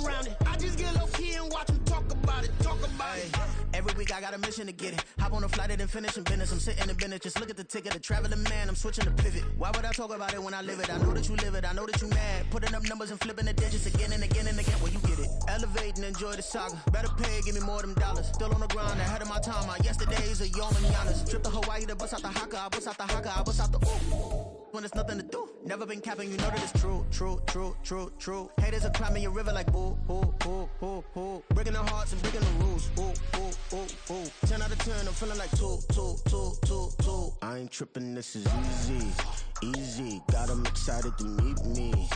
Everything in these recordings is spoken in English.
around it. I just get low key and watch them talk about it. Every week I got a mission to get it. Hop on a flight and then finish in business. I'm sitting in business, just look at the ticket. A traveling man, I'm switching to pivot. Why would I talk about it when I live it? I know that you live it, I know that you mad. Putting up numbers and flipping the digits again and again and again. Well, you get it. Elevate and enjoy the saga. Better pay, give me more of them dollars. Still on the grind, ahead of my time. My yesterdays are your mananas. Trip to Hawaii to bust out the haka. I bust out the haka, I bust out the ooh. When there's nothing to do. Never been capping, you know that it's true. Haters are climbing your river like boo. Breaking their hearts and breaking the rules. 10 out of 10, I'm feeling like two. I ain't tripping, this is easy. Got 'em excited to meet me.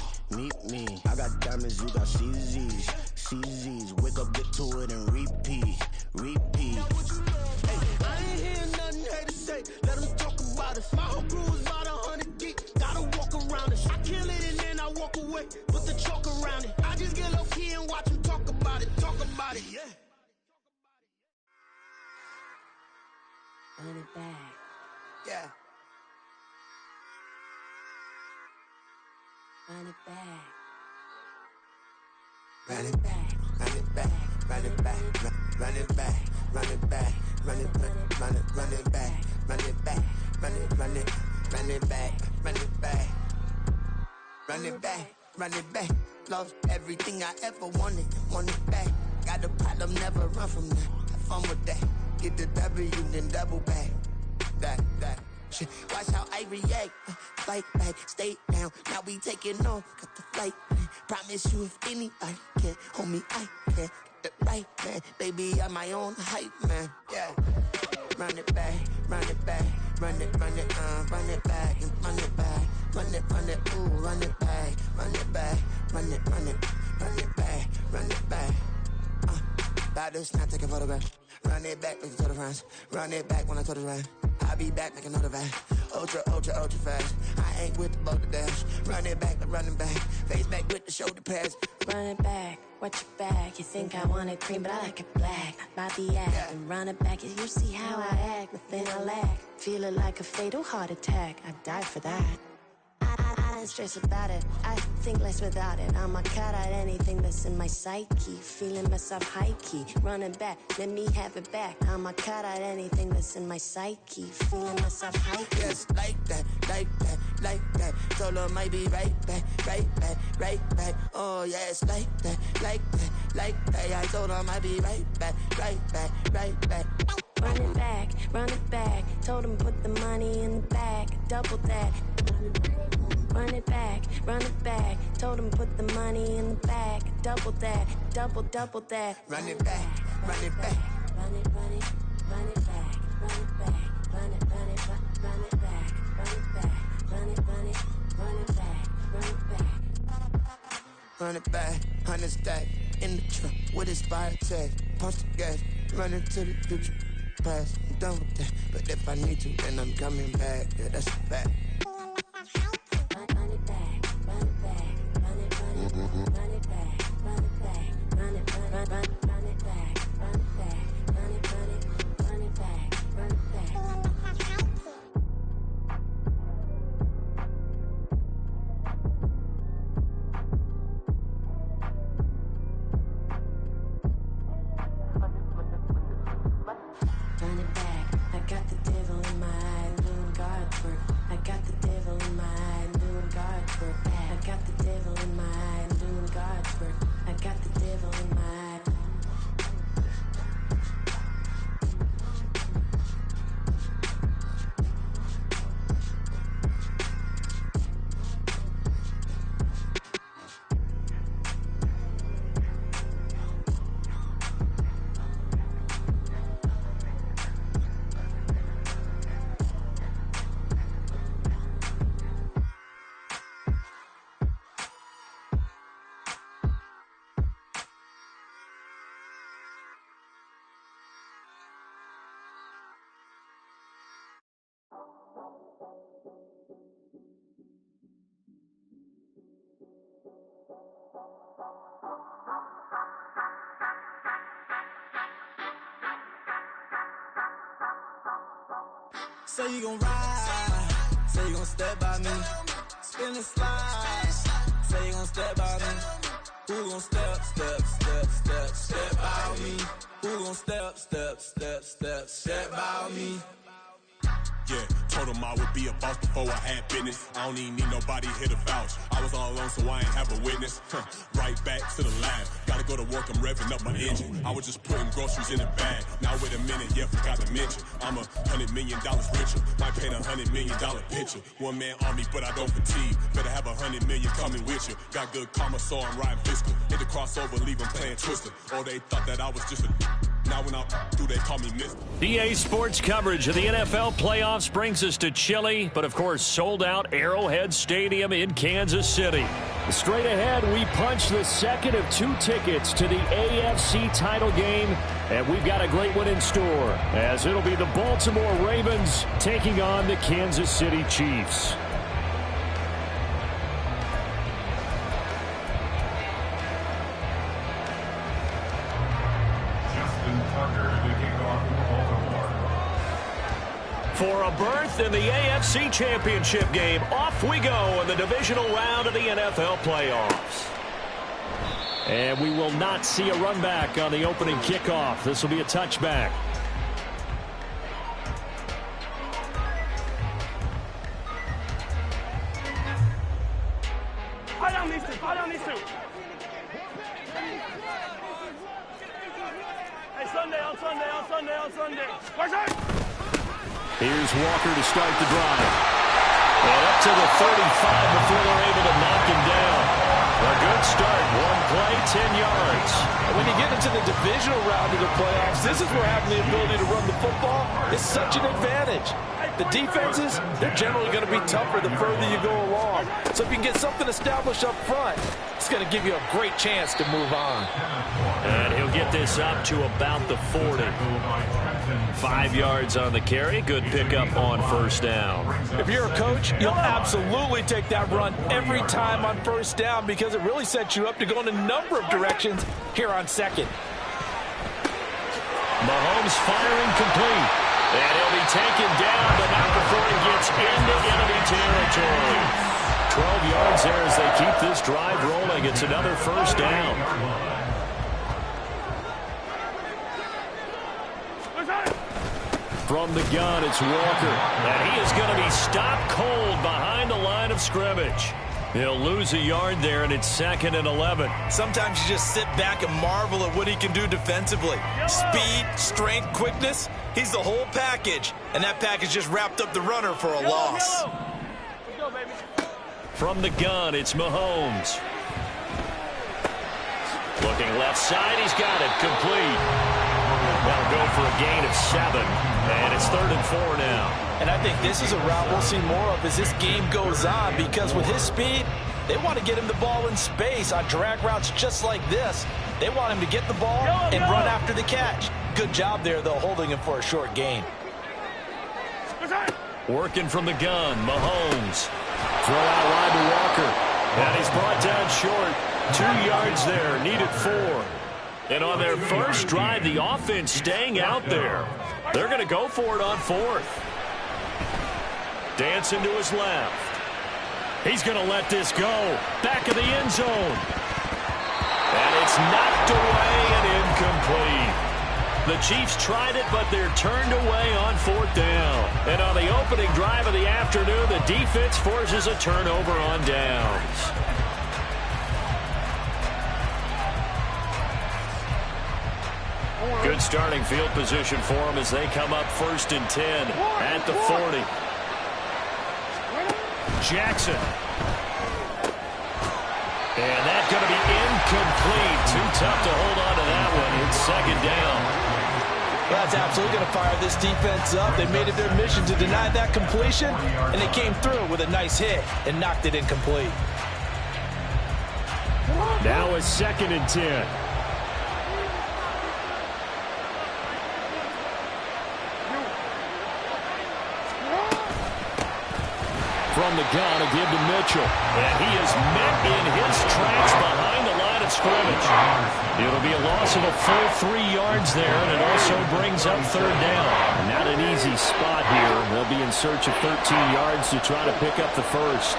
I got diamonds, you got CZs. Wake up, get to it and repeat. Hey, I ain't hearing nothing haters say. Let them talk about us. My whole crew is about 100 deep. Gotta walk around us. I kill it and then I walk away. Put the chalk around it. I just get low key and watch them talk about it. Yeah. Run it back. Yeah. Run it back. Run it back. Run it back. Run it back. Run it back. Run it back. Run it back. Run it back. Run it back. Run it back. Run it back. Run it back. Run it back. Lost everything I ever wanted. Want it back. Got a problem, never run from that. Have fun with that. Get the W, then double back. That. Shit. Watch how I react. Fight back, stay down. Now we taking off. Got the flight. Promise you if anybody can, homie, I can. Get the right man. Baby, I'm my own hype man. Yeah. Run it back. Run it back. Run it back. And run it back. Run it, ooh, run it back. Run it back. Run it back. About to snap, take a photograph. Run it back, make it to the friends. Run it back when I told it right. I'll be back, make another back. Ultra fast. I ain't with the boat to dash. Run it back, but running back. Face back with the shoulder pads. Run it back, watch your back. You think I want it cream, but I like it black. Bobby act and run it back. You see how I act, nothing I lack. Feeling like a fatal heart attack. I'd die for that. I don't stress about it. I think less without it. I'ma cut out anything that's in my psyche. Feeling myself high key. Running back, let me have it back. I'ma cut out anything that's in my psyche. Feeling myself high key. Yes, like that. Told her might be right back. Oh yes, like that. I told her might be right back. Run it back. Told him put the money in the bag. Double that. Run it back. Told him put the money in the bag. Double that. Double that. Run it back. Run it back. Run it back. Run it back. Run it back. Run it back. Run it back. 100 stack in the trunk with his fire tag. Punch the gas. Running to the future. Past. I'm done with that. But if I need to, then I'm coming back. Yeah, that's a fact. Say you gon' ride, say you gon' step by me. Spin and slide, say you gon' step by me. Who gon' step, step, step, step, step out me? Who gon' step, step, step, step, step out me? Yeah, told him I would be a boss before I had business. I don't even need nobody here to vouch. I was all alone, so I ain't have a witness. Right back to the lab. Gotta go to work, I'm revving up my engine. I was just putting groceries in the bag. Now wait a minute, yeah, forgot to mention. I'm $100 million richer. Might paint $100 million picture. One man army, but I don't fatigue. Better have 100 million coming with you. Got good karma, so I'm riding fiscal. Hit the crossover, leave them playing Twister. Or they thought that I was just a... Now when I do, they call me Mr. EA Sports coverage of the NFL playoffs brings us to Chile, but of course sold out Arrowhead Stadium in Kansas City. Straight ahead, we punch the second of 2 tickets to the AFC title game, and we've got a great one in store, as it'll be the Baltimore Ravens taking on the Kansas City Chiefs. For a berth in the AFC Championship game, off we go in the divisional round of the NFL playoffs. And we will not see a run back on the opening kickoff. This will be a touchback. Hey, Sunday. Here's Walker to start the drive. And up to the 35 before they're able to knock him down. A good start. 1 play, 10 yards. When you get into the divisional round of the playoffs, this is where having the ability to run the football is such an advantage. The defenses, they're generally going to be tougher the further you go along. So if you can get something established up front, it's going to give you a great chance to move on. And he'll get this up to about the 40. 5 yards on the carry. Good pickup on first down. If you're a coach, you'll absolutely take that run every time on first down because it really sets you up to go in a number of directions here on second. Mahomes firing complete. And he'll be taken down, but not before he gets into enemy territory. 12 yards there as they keep this drive rolling. It's another first down. From the gun, it's Walker. And he is going to be stopped cold behind the line of scrimmage. He'll lose a yard there, and it's 2nd and 11. Sometimes you just sit back and marvel at what he can do defensively. Speed, strength, quickness. He's the whole package. And that package just wrapped up the runner for a loss. From the gun, it's Mahomes. Looking left side, he's got it complete. That'll go for a gain of 7. And it's 3rd and 4 now. And I think this is a route we'll see more of as this game goes on because with his speed, they want to get him the ball in space on drag routes just like this. They want him to get the ball and run after the catch. Good job there, though, holding him for a short gain. Working from the gun, Mahomes. Throw out wide to Walker. And he's brought down short. 2 yards there, needed 4. And on their first drive, the offense staying out there. They're going to go for it on 4th. Dancing to his left. He's going to let this go. Back of the end zone. And it's knocked away and incomplete. The Chiefs tried it, but they're turned away on 4th down. And on the opening drive of the afternoon, the defense forces a turnover on downs. Good starting field position for them as they come up 1st and 10 at the 40. Jackson. And that's going to be incomplete. Too tough to hold on to that one. It's 2nd down. That's absolutely going to fire this defense up. They made it their mission to deny that completion, and they came through with a nice hit and knocked it incomplete. Now it's 2nd and 10. From the gun, a give to Mitchell. And he is met in his tracks behind the line of scrimmage. It'll be a loss of a full 3 yards there, and it also brings up 3rd down. Not an easy spot here. They'll be in search of 13 yards to try to pick up the first.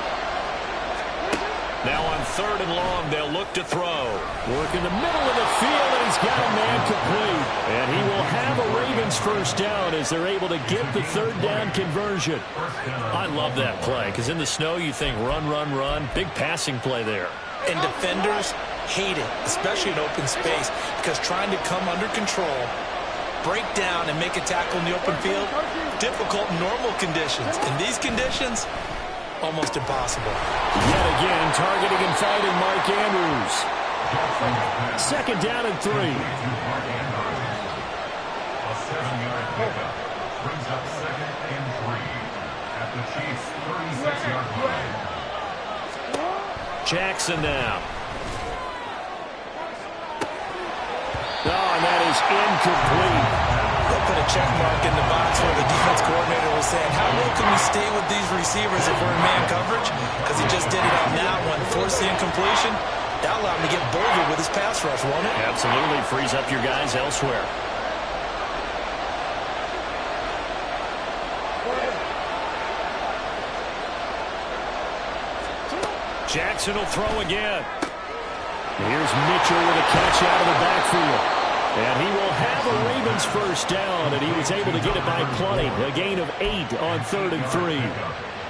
Now on 3rd and long, they'll look to throw. Work in the middle of the field, and he's got a man complete. And he will have a Ravens first down as they're able to get the 3rd down conversion. I love that play because in the snow you think run, run, run. Big passing play there. And defenders hate it, especially in open space, because trying to come under control, break down, and make a tackle in the open field, difficult in normal conditions. In these conditions, almost impossible. Yet again, targeting and fighting Mark Andrews. 2nd down and 3. A 7-yard pickup brings up 2nd and 3 at the Chiefs' 36-yard line. Jackson now. Oh, and that is incomplete. They'll put a check mark in the box where the defense coordinator was saying, how well can we stay with these receivers if we're in man coverage? Because he just did it on that one, forced the incompletion. That allowed him to get bolder with his pass rush, won't it? Absolutely. Frees up your guys elsewhere. Jackson will throw again. Here's Mitchell with a catch out of the backfield. And he will have a Ravens first down, and he was able to get it by plenty. A gain of 8 on 3rd and 3.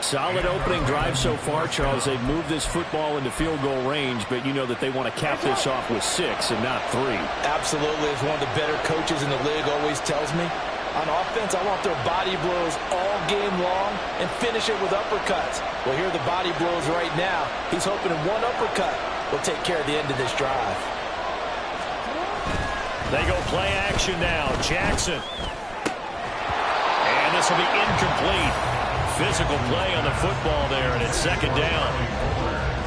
Solid opening drive so far, Charles. They've moved this football into field goal range, but you know that they want to cap this off with 6 and not 3. Absolutely. As one of the better coaches in the league always tells me, on offense, I want their body blows all game long and finish it with uppercuts. Well, here are the body blows right now. He's hoping one uppercut will take care of the end of this drive. They go play action now. Jackson. And this will be incomplete. Physical play on the football there, and it's 2nd down.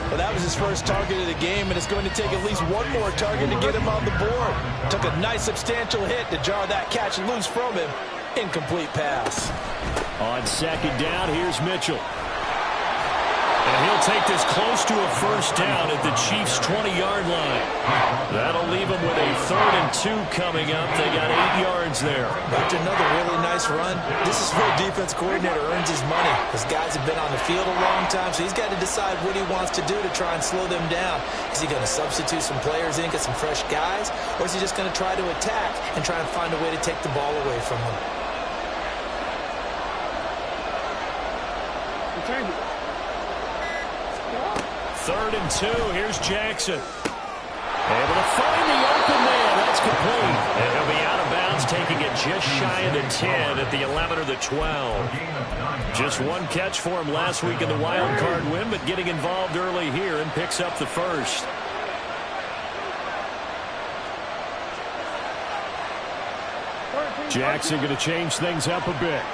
Well, that was his first target of the game, and it's going to take at least one more target to get him on the board. Took a nice substantial hit to jar that catch loose from him. Incomplete pass. On 2nd down, here's Mitchell. And he'll take this close to a first down at the Chiefs' 20-yard line. That'll leave them with a 3rd and 2 coming up. They got 8 yards there. After another really nice run, this is where the defense coordinator earns his money. His guys have been on the field a long time, so he's got to decide what he wants to do to try and slow them down. Is he going to substitute some players in, get some fresh guys, or is he just going to try to attack and try and find a way to take the ball away from them? 3rd and 2. Here's Jackson. Able to find the open man. That's complete. And he'll be out of bounds, taking it just shy of the 10 at the 11 or the 12. Just one catch for him last week in the wild card win, but getting involved early here and picks up the first. Jackson going to change things up a bit.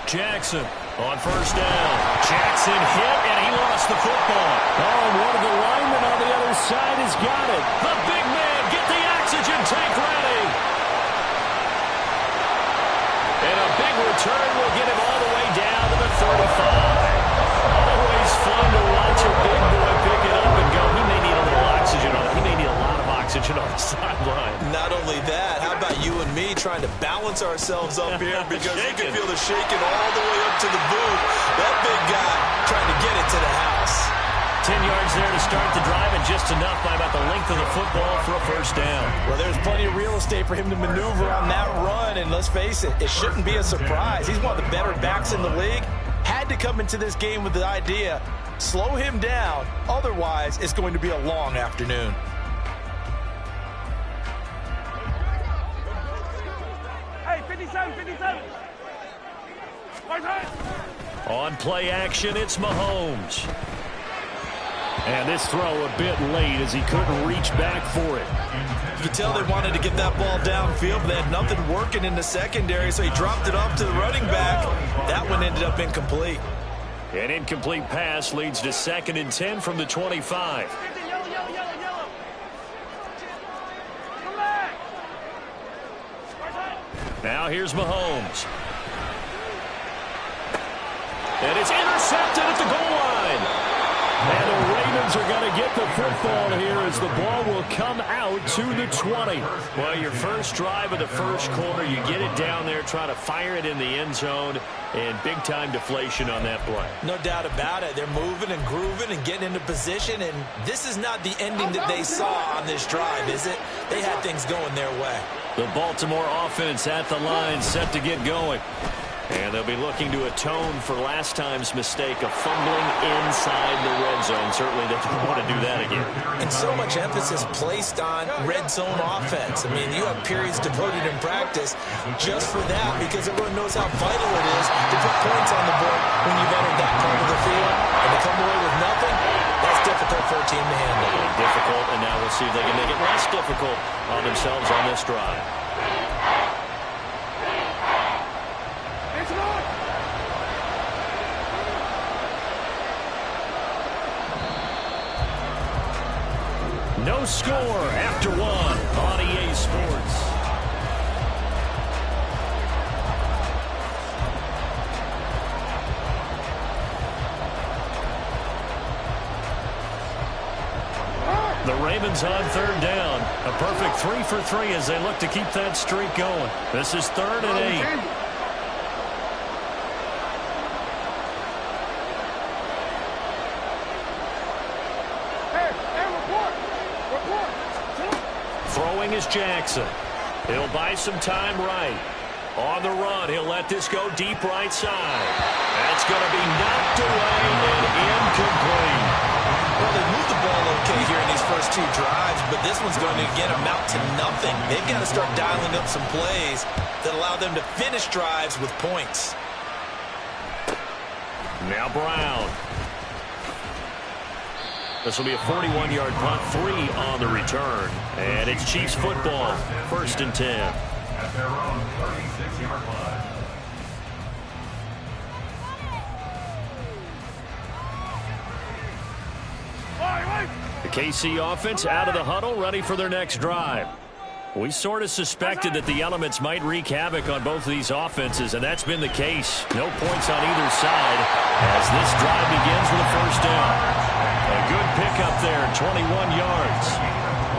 Jackson on first down. Jackson hit, and he lost the football. Oh, and one of the linemen on the other side has got it. The big man, get the oxygen tank ready. And a big return will get him all the way down to the 35. Always fun to watch a big boy pick it up and go. He may need a little oxygen on it. He may need a lot of oxygen on the sideline. Not only that, how about you and me trying to balance ourselves up here because you can feel the shaking all the way up to the booth. That big guy trying to get it to the house. 10 yards there to start the drive, and just enough by about the length of the football for a first down. Well, there's plenty of real estate for him to maneuver on that run, and let's face it, it shouldn't be a surprise. He's one of the better backs in the league. Had to come into this game with the idea, slow him down, otherwise it's going to be a long afternoon. Hey, 57. On play action, it's Mahomes. And this throw a bit late as he couldn't reach back for it. You could tell they wanted to get that ball downfield, but they had nothing working in the secondary, so he dropped it off to the running back. That one ended up incomplete. An incomplete pass leads to 2nd and 10 from the 25. Now here's Mahomes. And it's intercepted at the goal line. And the Ravens Ravens are going to get the football here as the ball will come out to the 20. Well, your first drive of the first quarter, you get it down there, try to fire it in the end zone, and big-time deflation on that play. No doubt about it. They're moving and grooving and getting into position, and this is not the ending that they saw on this drive, is it? They had things going their way. The Baltimore offense at the line, set to get going. And they'll be looking to atone for last time's mistake of fumbling inside the red zone. Certainly they don't want to do that again. And so much emphasis placed on red zone offense. I mean, you have periods devoted in practice just for that because everyone knows how vital it is to put points on the board when you've entered that part of the field. And to come away with nothing, that's difficult for a team to handle. Difficult, and now we'll see if they can make it less difficult on themselves on this drive. No score after one on EA Sports. The Ravens on third down. A perfect 3 for 3 as they look to keep that streak going. This is 3rd and 8. Throwing is Jackson. He'll buy some time right. On the run, he'll let this go deep right side. That's going to be knocked away and incomplete. Well, they moved the ball okay here in these first 2 drives, but this one's going to, again, amount to nothing. They've got to start dialing up some plays that allow them to finish drives with points. Now Brown. This will be a 41-yard punt, 3 on the return. And it's Chiefs football, 1st and 10. At their own 36-yard line. The KC offense out of the huddle, ready for their next drive. We sort of suspected that the elements might wreak havoc on both of these offenses, and that's been the case. No points on either side as this drive begins with a first down. A good pickup there, 21 yards.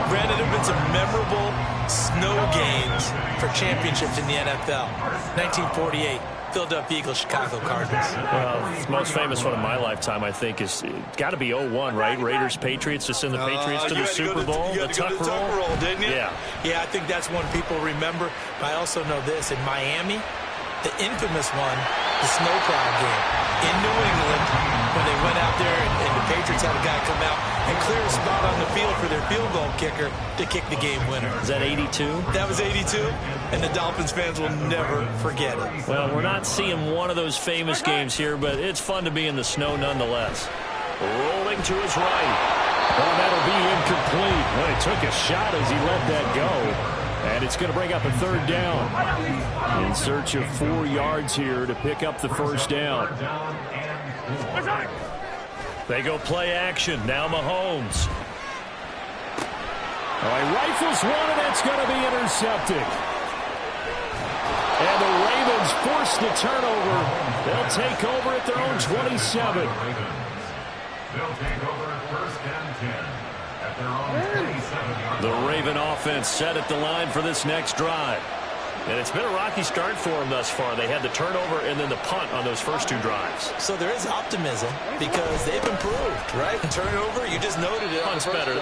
Brandon, there have been some memorable snow games for championships in the NFL. 1948, Philadelphia Eagles, Chicago Cardinals. Well, the most famous one of my lifetime, I think, is got to be 01, right? Raiders, Patriots, to send the Patriots to the Super Bowl. You had to go to the Tuck roll, didn't you? Yeah. Yeah, I think that's one people remember. But I also know this. In Miami, the infamous one, the snowplow game. In New England, when they went out there and the Patriots had a guy come out and clear a spot on the field for their field goal kicker to kick the game winner. Is that 82? That was 82, and the Dolphins fans will never forget it. Well, we're not seeing one of those famous games here, but it's fun to be in the snow nonetheless. Rolling to his right. Oh, that'll be incomplete. Well, he took a shot as he let that go. And it's going to bring up a 3rd down. In search of 4 yards here to pick up the first down. They go play action. Now Mahomes. All right, rifles one, and that's going to be intercepted. And the Ravens force the turnover. They'll take over at their own 27. They'll take over at 1st and 10. At their own 27-yard line. The Raven offense set at the line for this next drive. And it's been a rocky start for them thus far. They had the turnover and then the punt on those first 2 drives. So there is optimism because they've improved, right? The turnover, you just noted it. Punt's better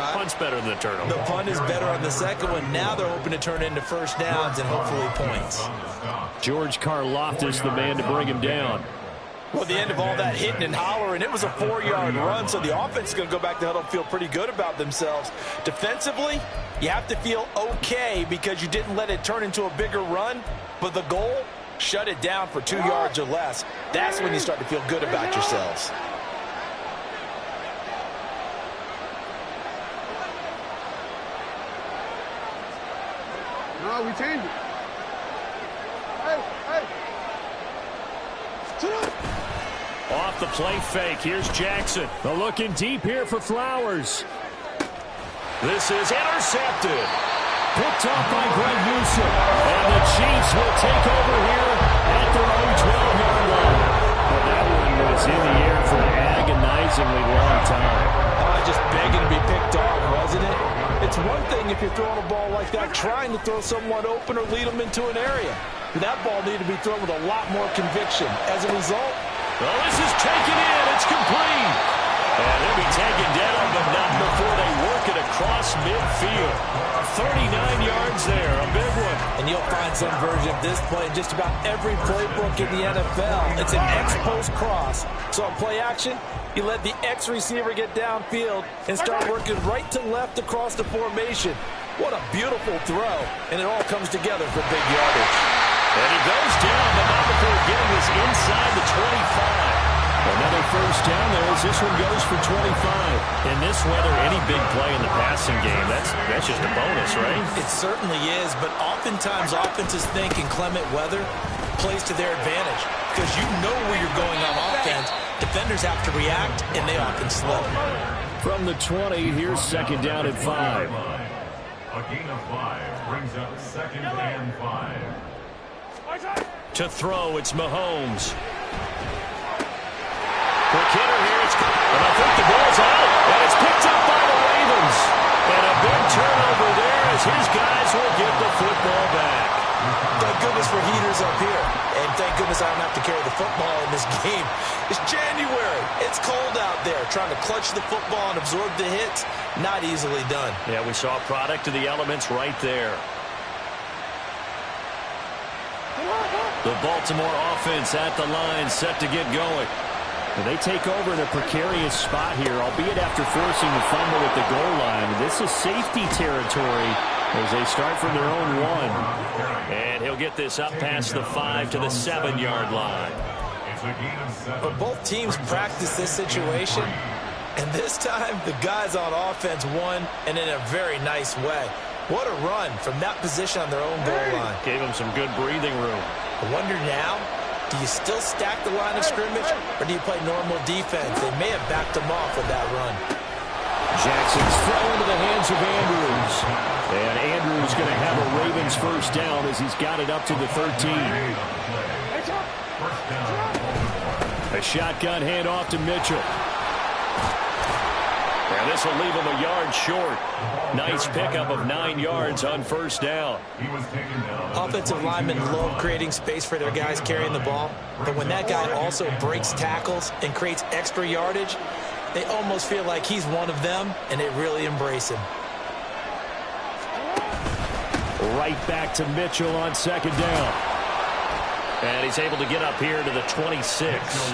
than the turnover. The punt is better on the second one. Now they're hoping to turn into first downs and hopefully points. George Karlaftis, the man to bring him down. Well, the end of all that hitting and hollering, it was a 4-yard run, so the offense is going to go back to huddle and feel pretty good about themselves. Defensively, you have to feel okay because you didn't let it turn into a bigger run, but the goal, shut it down for 2 yards or less. That's when you start to feel good about yourselves. No, we changed it. Hey. Off the play fake. Here's Jackson. They're looking deep here for Flowers. This is intercepted. Picked off by Greg Newsome. And the Chiefs will take over here at their own 12-yard line. But that one was in the air for an agonizingly long time. just begging to be picked off, wasn't it? It's one thing if you're throwing a ball like that, trying to throw someone open or lead them into an area. That ball needed to be thrown with a lot more conviction. As a result, well, this is taken in. It's complete. And he'll be taken down, but not before they work it across midfield. 39 yards there, a big one. And you'll find some version of this play in just about every playbook in the NFL. It's an X-post cross. So on play action, you let the X receiver get downfield and start working right to left across the formation. What a beautiful throw. And it all comes together for big yardage. And he goes down, but not before getting this inside the 25. Another first down there as this one goes for 25. In this weather, any big play in the passing game, that's just a bonus, right? It certainly is, but oftentimes offenses think in clement weather plays to their advantage because you know where you're going on offense. Defenders have to react, and they often slow. From the 20, here's second down at 5. A gain of 5 brings up second and 5. To throw, it's Mahomes. Quick hitter here, and I think the ball's out, and it's picked up by the Ravens. And a big turnover there as his guys will get the football back. Thank goodness for heaters up here, and thank goodness I don't have to carry the football in this game. It's January. It's cold out there. Trying to clutch the football and absorb the hits, not easily done. Yeah, we saw a product of the elements right there. The Baltimore offense at the line, set to get going. They take over in a precarious spot here, albeit after forcing the fumble at the goal line. This is safety territory as they start from their own 1. And he'll get this up past the 5 to the 7-yard line. But both teams practice this situation, and this time the guys on offense won, and in a very nice way. What a run from that position on their own goal line. Gave them some good breathing room. I wonder now, do you still stack the line of scrimmage, or do you play normal defense? They may have backed them off with that run. Jackson's throw into the hands of Andrews. And Andrews going to have a Ravens first down as he's got it up to the 13. A shotgun handoff to Mitchell. And this will leave him a yard short. Nice pickup of 9 yards on first down. Offensive linemen love creating space for their guys carrying the ball. But when that guy also breaks tackles and creates extra yardage, they almost feel like he's one of them, and they really embrace him. Right back to Mitchell on second down. And he's able to get up here to the 26.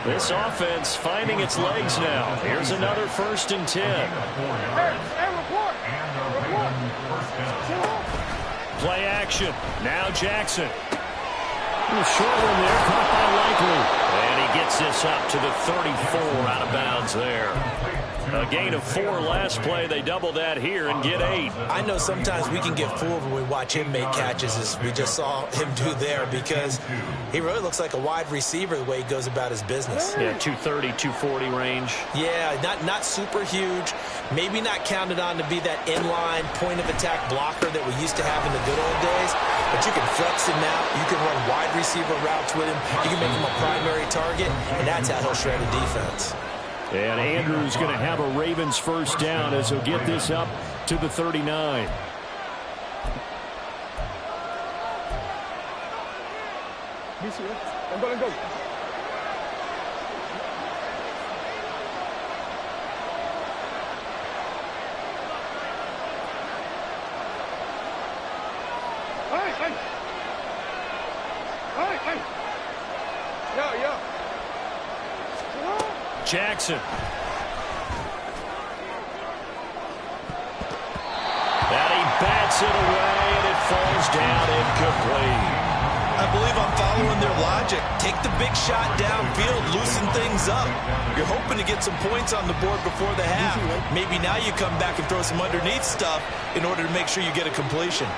This offense finding its legs now. Here's another 1st and 10. Play action. Now Jackson. Short one there, caught by Likely. And he gets this up to the 34 out of bounds there. A gain of 4 last play. They double that here and get 8. I know sometimes we can get fooled when we watch him make catches, as we just saw him do there, because he really looks like a wide receiver the way he goes about his business. Yeah, 230, 240 range. Yeah, not super huge. Maybe not counted on to be that inline point-of-attack blocker that we used to have in the good old days, but you can flex him out. You can run wide receiver routes with him. You can make him a primary target, and that's how he'll shred a defense. And Andrews going to have a Ravens first down as he'll get this up to the 39. Jackson. And he bats it away, and it falls down incomplete. I believe I'm following their logic. Take the big shot downfield, loosen things up. You're hoping to get some points on the board before the half. Maybe now you come back and throw some underneath stuff in order to make sure you get a completion.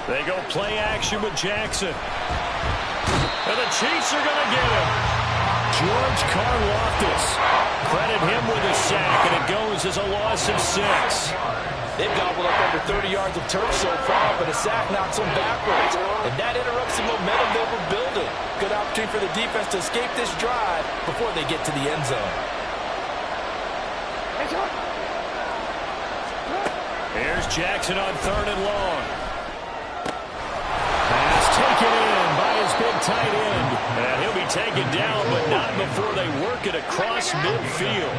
They go play action with Jackson. And the Chiefs are going to get him. George Karlaftis. Credit him with a sack, and it goes as a loss of 6. They've gobbled up over 30 yards of turf so far, but a sack knocks them backwards. And that interrupts the momentum they were building. Good opportunity for the defense to escape this drive before they get to the end zone. Here's Jackson on 3rd and long. Pass taken in by his big tight end. And he'll be taken down, but not before they work it across midfield.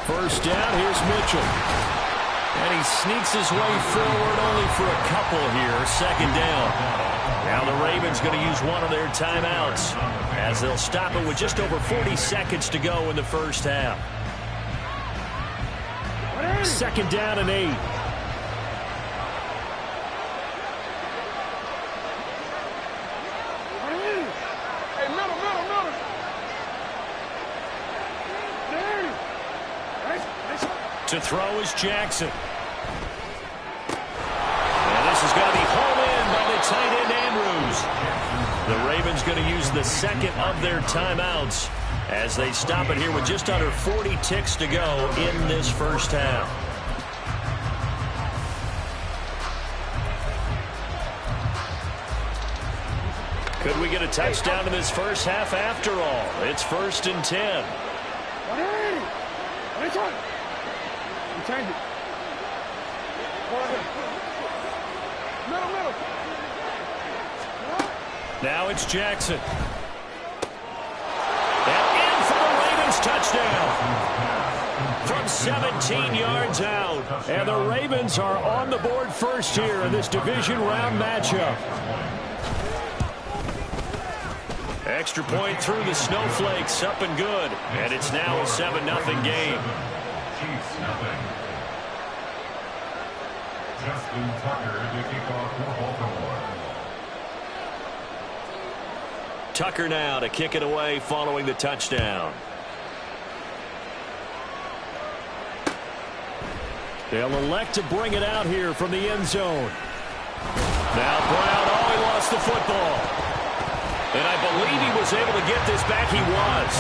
First down, here's Mitchell. And he sneaks his way forward only for a couple here. 2nd down. Now the Ravens going to use one of their timeouts as they'll stop it with just over 40 seconds to go in the first half. 2nd down and 8. To throw is Jackson. And this is going to be hauled in by the tight end Andrews. The Ravens going to use the 2nd of their timeouts as they stop it here with just under 40 ticks to go in this first half. Could we get a touchdown in this first half after all? It's 1st and 10. Change it. Middle. Now it's Jackson. And in for the Ravens touchdown. From 17 yards out. And the Ravens are on the board first here in this division round matchup. Extra point through the Snowflakes, up and good. And it's now a 7-0 game. Chiefs nothing. Justin Tucker to kick off for Baltimore. Tucker now to kick it away following the touchdown. They'll elect to bring it out here from the end zone. Now Brown, he lost the football. And I believe he was able to get this back. He was.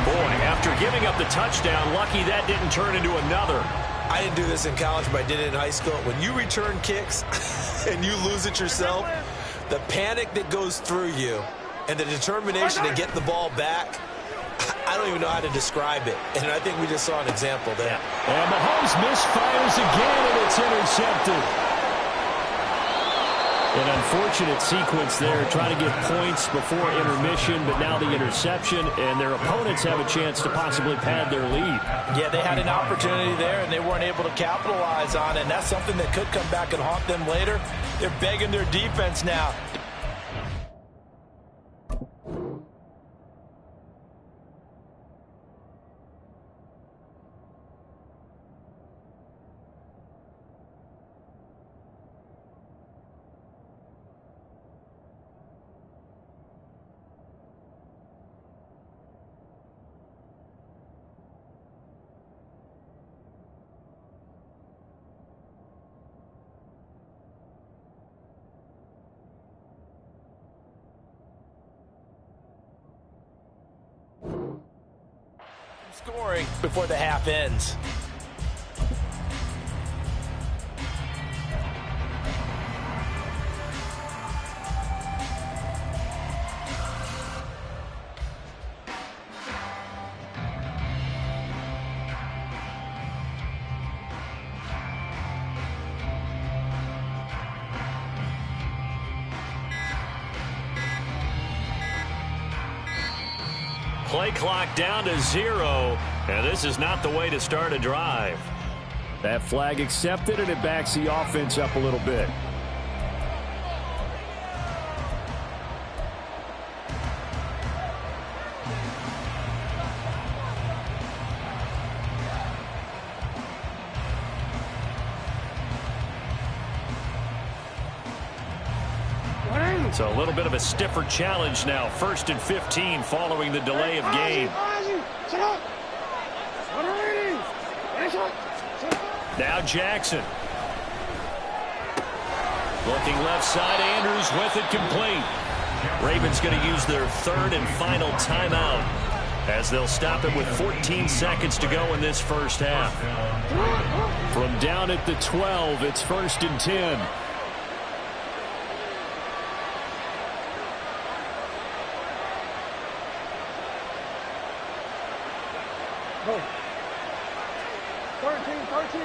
Boy, after giving up the touchdown, lucky that didn't turn into another. I didn't do this in college, but I did it in high school. When you return kicks and you lose it yourself, the panic that goes through you and the determination to get the ball back, I don't even know how to describe it. And I think we just saw an example there. And Mahomes misfires again, and it's intercepted. An unfortunate sequence there, trying to get points before intermission, but now the interception, and their opponents have a chance to possibly pad their lead. Yeah, they had an opportunity there, and they weren't able to capitalize on it, and that's something that could come back and haunt them later. They're begging their defense now. Scoring before the half ends. Play clock down to 0, and this is not the way to start a drive. That flag accepted, and it backs the offense up a little bit. So a little bit of a stiffer challenge now. 1st and 15 following the delay of game. Now Jackson. Looking left side, Andrews with it complete. Ravens going to use their third and final timeout as they'll stop it with 14 seconds to go in this first half. From down at the 12, it's 1st and 10. Go. 13.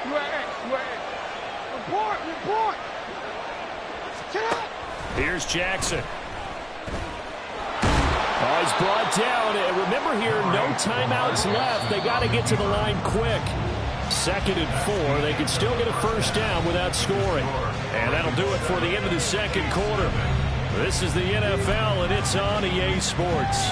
You at X. Report. Get up. Here's Jackson. Oh, he's brought down. And remember here, no timeouts left. They got to get to the line quick. 2nd and 4. They can still get a first down without scoring. And that'll do it for the end of the second quarter. This is the NFL, and it's on EA Sports.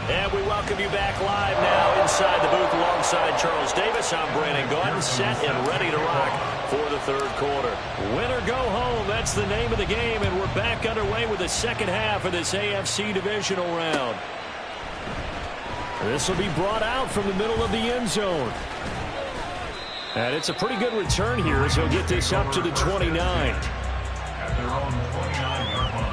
And we welcome you back live now inside the booth alongside Charles Davis. I'm Brandon Gaudin, set and ready to rock for the third quarter. Win or go home, that's the name of the game, and we're back underway with the second half of this AFC divisional round. This will be brought out from the middle of the end zone. And it's a pretty good return here as he'll get this up to the 29. At their own 29-yard line.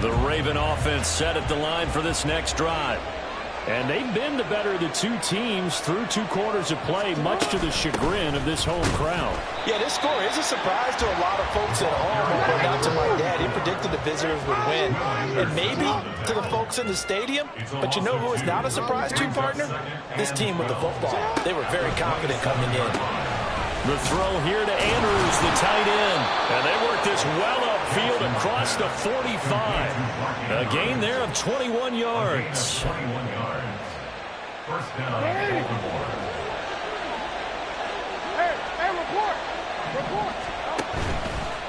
The Raven offense set at the line for this next drive. And they've been the better of the two teams through 2 quarters of play, much to the chagrin of this home crowd. Yeah, this score is a surprise to a lot of folks at home, but not to my dad. He predicted the visitors would win. And maybe to the folks in the stadium, but you know who is not a surprise to, partner? This team with the football. They were very confident coming in. The throw here to Andrews, the tight end. And they work this well upfield across the 45. A gain there of 21 yards. 21 yards. First down, Baltimore. Hey, report.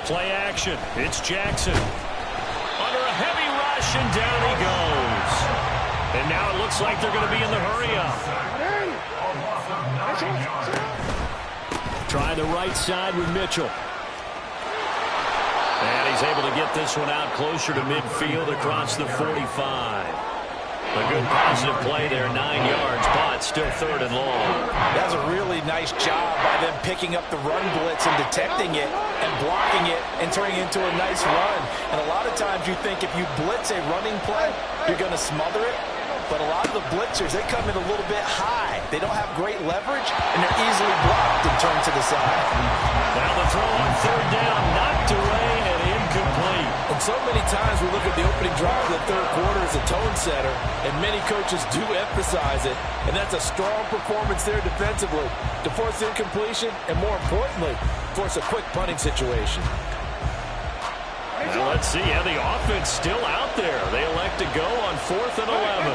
Play action. It's Jackson. Under a heavy rush, and down he goes. And now it looks like they're going to be in the hurry-up. Try the right side with Mitchell. And he's able to get this one out closer to midfield across the 45. A good positive play there, 9 yards, but still 3rd and long. That's a really nice job by them picking up the run blitz and detecting it and blocking it and turning it into a nice run. And a lot of times you think if you blitz a running play, you're going to smother it. But a lot of the blitzers, they come in a little bit high. They don't have great leverage, and they're easily blocked and turned to the side. Now the throw on 3rd down, knocked away and incomplete. And so many times we look at the opening drive of the third quarter as a tone setter, and many coaches do emphasize it. And that's a strong performance there defensively to force incompletion and, more importantly, force a quick punting situation. Now let's see how the offense still out there. They elect to go on 4th and 11.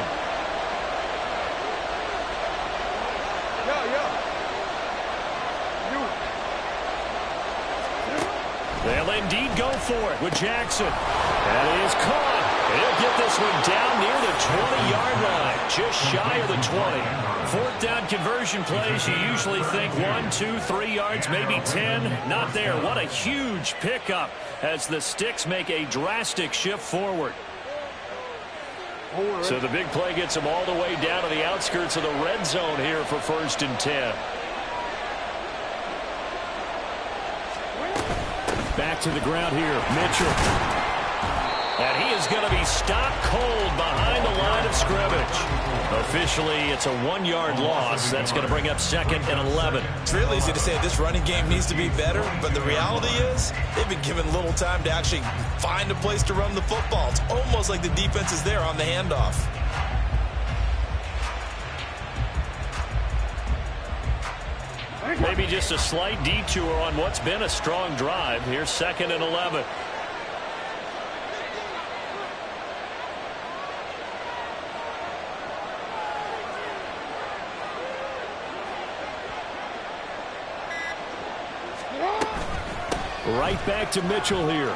They'll indeed go for it with Jackson. And he is caught. He'll get this one down near the 20-yard line, just shy of the 20. 4th down conversion plays, you usually think 1, 2, 3 yards, maybe 10. Not there. What a huge pickup as the Sticks make a drastic shift forward. So the big play gets them all the way down to the outskirts of the red zone here for 1st and 10. Back to the ground here, Mitchell. And he is going to be stopped cold behind the line of scrimmage. Officially, it's a 1-yard loss. That's going to bring up 2nd and 11. It's real easy to say this running game needs to be better, but the reality is they've been given little time to actually find a place to run the football. It's almost like the defense is there on the handoff. Maybe just a slight detour on what's been a strong drive. Here's 2nd and 11. Right back to Mitchell here.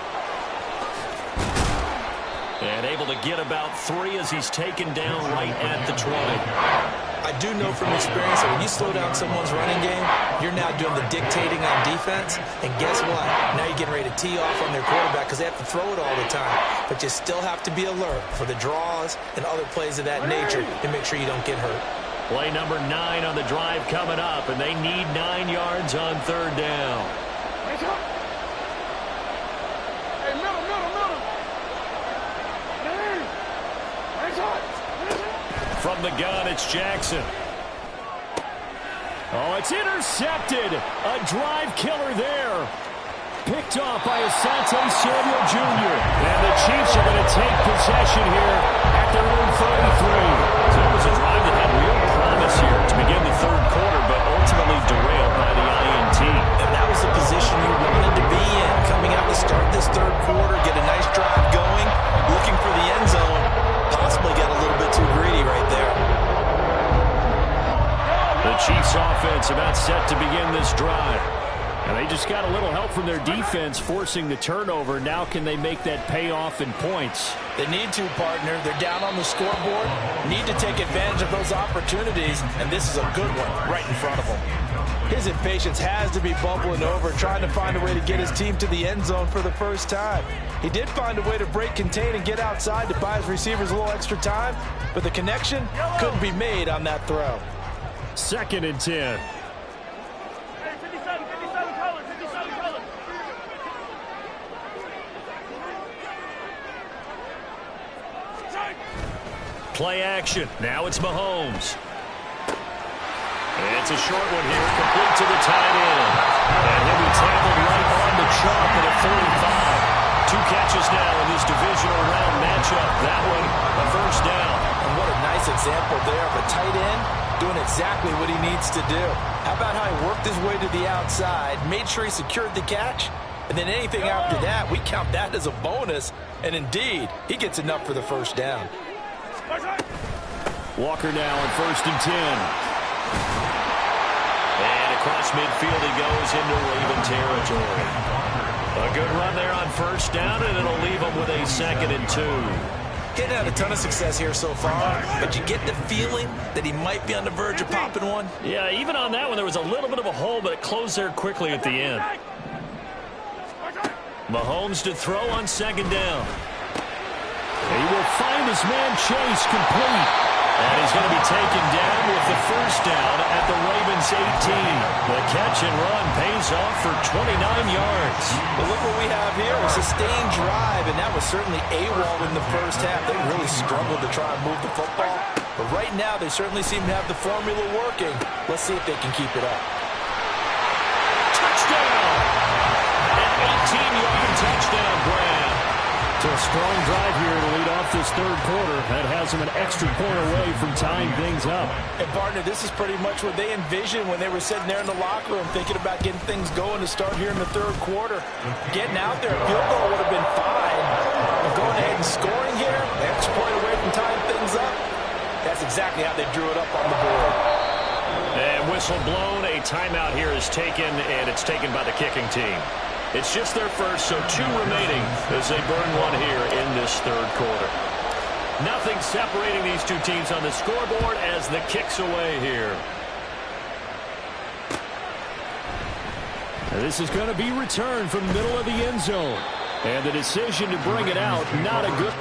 And able to get about 3 as he's taken down right at the 20. I do know from experience that when you slow down someone's running game, you're now doing the dictating on defense. And guess what? Now you're getting ready to tee off on their quarterback because they have to throw it all the time. But you still have to be alert for the draws and other plays of that nature to make sure you don't get hurt. Play number 9 on the drive coming up, and they need 9 yards on 3rd down. Hey, middle. From the gun, it's Jackson. Oh, it's intercepted. A drive killer there. Picked off by Asante Samuel Jr. And the Chiefs are going to take possession here at their own 33. So it was a drive that had real promise here to begin the 3rd quarter, but ultimately derailed by the INT. And that was the position you wanted to be in. Coming out to start this 3rd quarter, get a nice drive going, looking for the end zone. Possibly got a little bit too greedy right there. The Chiefs offense about set to begin this drive. And they just got a little help from their defense forcing the turnover. Now can they make that pay off in points? They need to, partner. They're down on the scoreboard. Need to take advantage of those opportunities, and this is a good one right in front of them. His impatience has to be bubbling over, trying to find a way to get his team to the end zone for the first time. He did find a way to break contain and get outside to buy his receivers a little extra time, but the connection couldn't be made on that throw. 2nd and 10. Play action. Now it's Mahomes. It's a short one here, complete to the tight end. And he'll be tackled right on the chalk at a 45. 2 catches now in this divisional round matchup. That one, a 1st down. And what a nice example there of a tight end doing exactly what he needs to do. How about how he worked his way to the outside, made sure he secured the catch, and then anything after that, we count that as a bonus. And indeed, he gets enough for the 1st down. Walker now on 1st and 10. And across midfield he goes into Raven territory. A good run there on 1st down, and it'll leave him with a 2nd and 2. Getting had a ton of success here so far, but you get the feeling that he might be on the verge of popping one. Yeah, even on that one, there was a little bit of a hole, but it closed there quickly at the end. Mahomes to throw on 2nd down. He will find his man Chase complete. And he's going to be taken down with the 1st down at the Ravens 18. The catch and run pays off for 29 yards. But look what we have here, a sustained drive, and that was certainly AWOL in the 1st half. They really struggled to try and move the football. But right now, they certainly seem to have the formula working. Let's see if they can keep it up. Touchdown! An 18-yard touchdown grab. So a strong drive here to lead off this 3rd quarter. That has him an extra point away from tying things up. And partner, this is pretty much what they envisioned when they were sitting there in the locker room thinking about getting things going to start here in the 3rd quarter. Getting out there, a field goal would have been fine. But going ahead and scoring here, an extra point away from tying things up, that's exactly how they drew it up on the board. And whistle blown, a timeout here is taken, and it's taken by the kicking team. It's just their 1st, so 2 remaining as they burn one here in this 3rd quarter. Nothing separating these 2 teams on the scoreboard as the kick's away here. This is going to be returned from the middle of the end zone. And the decision to bring it out, not a good...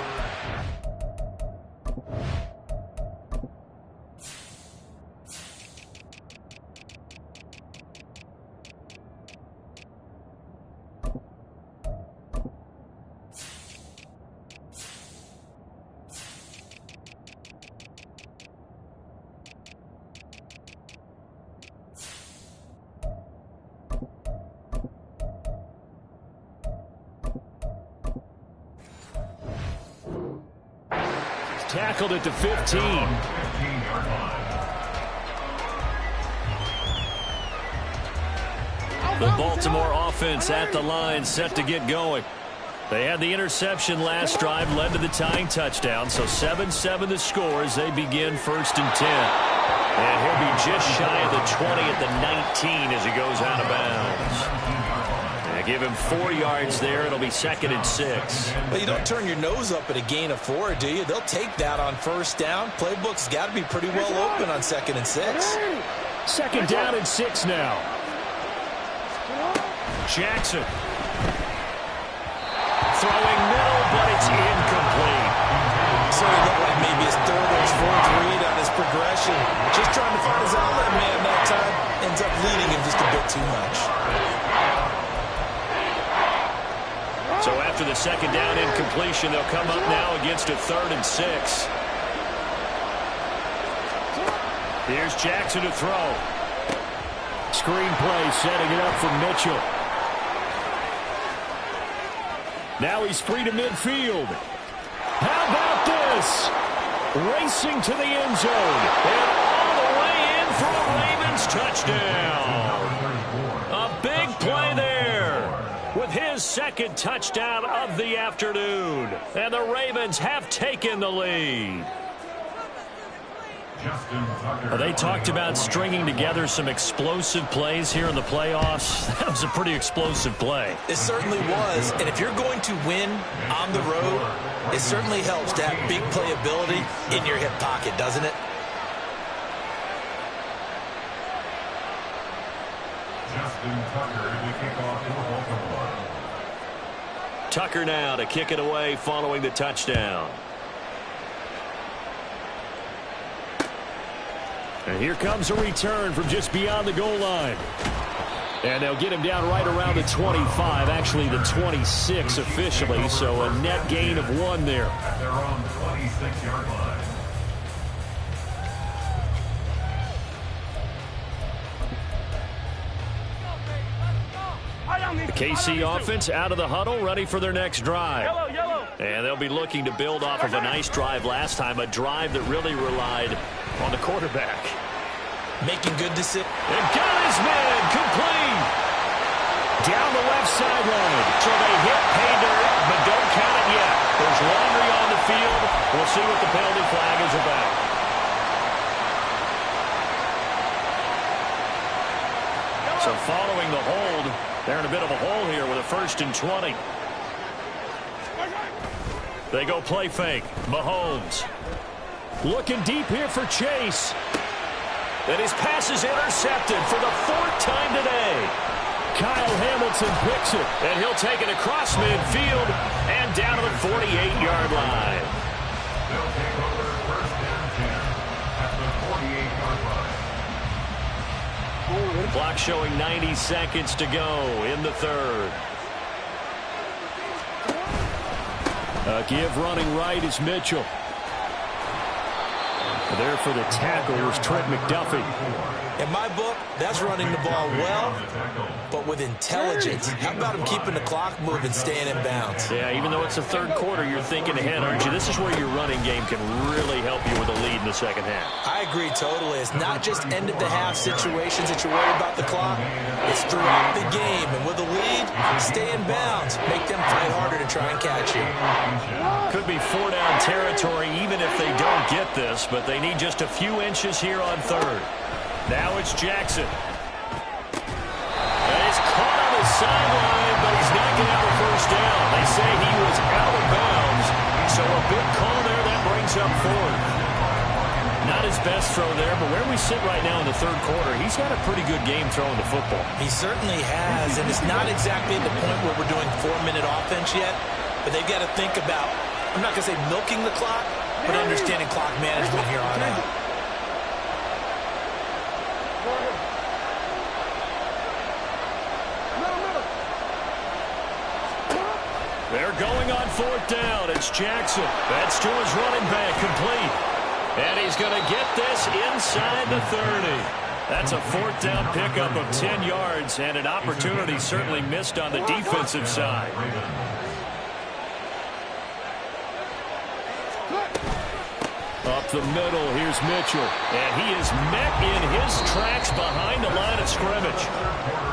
Tackled at the 15. The Baltimore offense at the line, set to get going. They had the interception last drive, led to the tying touchdown, so 7-7 the score as they begin 1st and 10. And he'll be just shy of the 20 at the 19 as he goes out of bounds. And Give him 4 yards there. It'll be 2nd and 6. Well, you don't turn your nose up at a gain of 4, do you? They'll take that on 1st down. Playbook's got to be pretty well open on 2nd and 6. 2nd down and 6 now. Jackson. Throwing middle, but it's incomplete. So it looked like maybe his 3rd or his 4th read on his progression. Just trying to find his outlet man that time. Ends up leading him just a bit too much. So after the 2nd down incompletion, they'll come up now against a 3rd and 6. Here's Jackson to throw. Screenplay setting it up for Mitchell. Now he's free to midfield. How about this? Racing to the end zone. And all the way in for a Ravens touchdown. A big play there with his 2nd touchdown of the afternoon. And the Ravens have taken the lead. Well, they talked about stringing together some explosive plays here in the playoffs. That was a pretty explosive play. It certainly was. And if you're going to win on the road, it certainly helps to have big playability in your hip pocket, doesn't it? Justin Tucker to kick off for Baltimore. Tucker now to kick it away following the touchdown. And here comes a return from just beyond the goal line. And they'll get him down right around the 25, actually the 26 officially, so a net gain of 1 there. At their own 26-yard line. The KC offense out of the huddle, ready for their next drive. And they'll be looking to build off of a nice drive last time, a drive that really relied on the quarterback. Making good decisions. And got his man complete. Down the left sideline. So they hit pay dirt, but don't count it yet. There's laundry on the field. We'll see what the penalty flag is about. So following the hold, they're in a bit of a hole here with a 1st and 20. They go play fake. Mahomes. Looking deep here for Chase. And his pass is intercepted for the 4th time today. Kyle Hamilton picks it. And he'll take it across midfield and down to the 48-yard line. They'll take over 1st and 10 at the 48-yard line. Clock showing 90 seconds to go in the 3rd. Give running right is Mitchell. There for the tackle was Trent McDuffie. In my book, that's running the ball well, but with intelligence. How about him keeping the clock moving, staying in bounds? Yeah, even though it's the 3rd quarter, you're thinking ahead, aren't you? This is where your running game can really help you with a lead in the 2nd half. I agree totally. It's not just end-of-the-half situations that you're worried about the clock. It's throughout the game. And with a lead, stay in bounds. Make them fight harder to try and catch you. Could be 4-down territory even if they don't get this, but they need just a few inches here on 3rd. Now it's Jackson. And he's caught on the sideline, but he's not going to have a 1st down. They say he was out of bounds, so a big call there that brings up 4th. Not his best throw there, but where we sit right now in the 3rd quarter, he's got a pretty good game throwing the football. He certainly has, and it's not exactly at the point where we're doing 4-minute offense yet, but they've got to think about, I'm not going to say milking the clock, but understanding clock management here on out. They're going on 4th down. It's Jackson. That's to his running back, complete. And he's going to get this inside the 30. That's a 4th down pickup of 10 yards, and an opportunity certainly missed on the defensive side. Up the middle, here's Mitchell. And he is met in his tracks behind the line of scrimmage.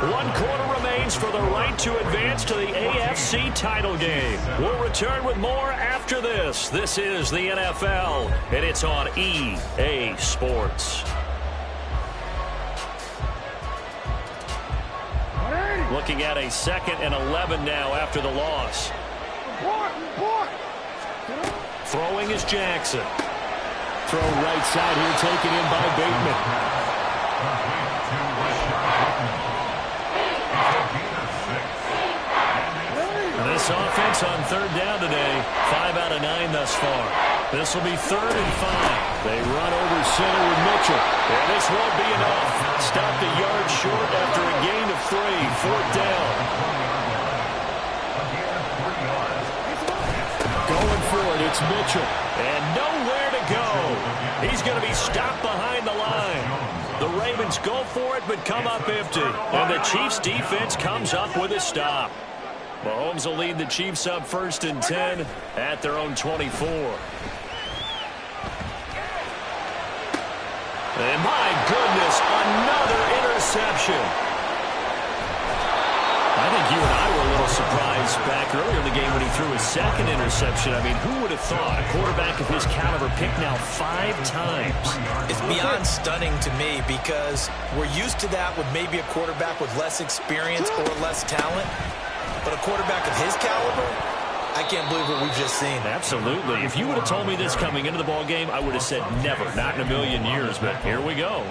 1 quarter remains for the right to advance to the AFC title game. We'll return with more after this. This is the NFL, and it's on EA Sports. 180. Looking at a 2nd and 11 now after the loss. Throwing is Jackson. Throw right side here, taken in by Bateman. This offense on 3rd down today, 5 out of 9 thus far. This will be 3rd and 5. They run over center with Mitchell. And this won't be enough. Stopped a yard short after a gain of 3. 4th down. Going for it, it's Mitchell. And nowhere to go. He's going to be stopped behind the line. The Ravens go for it, but come up empty. And the Chiefs defense comes up with a stop. Mahomes will lead the Chiefs up 1st and 10 at their own 24. And my goodness, another interception. I think you and I were a little surprised back earlier in the game when he threw his 2nd interception. I mean, who would have thought a quarterback of his caliber picked now 5 times? It's beyond stunning to me because we're used to that with maybe a quarterback with less experience or less talent. But a quarterback of his caliber, I can't believe what we've just seen. Absolutely. If you would have told me this coming into the ball game, I would have said never, not in a million years. But here we go.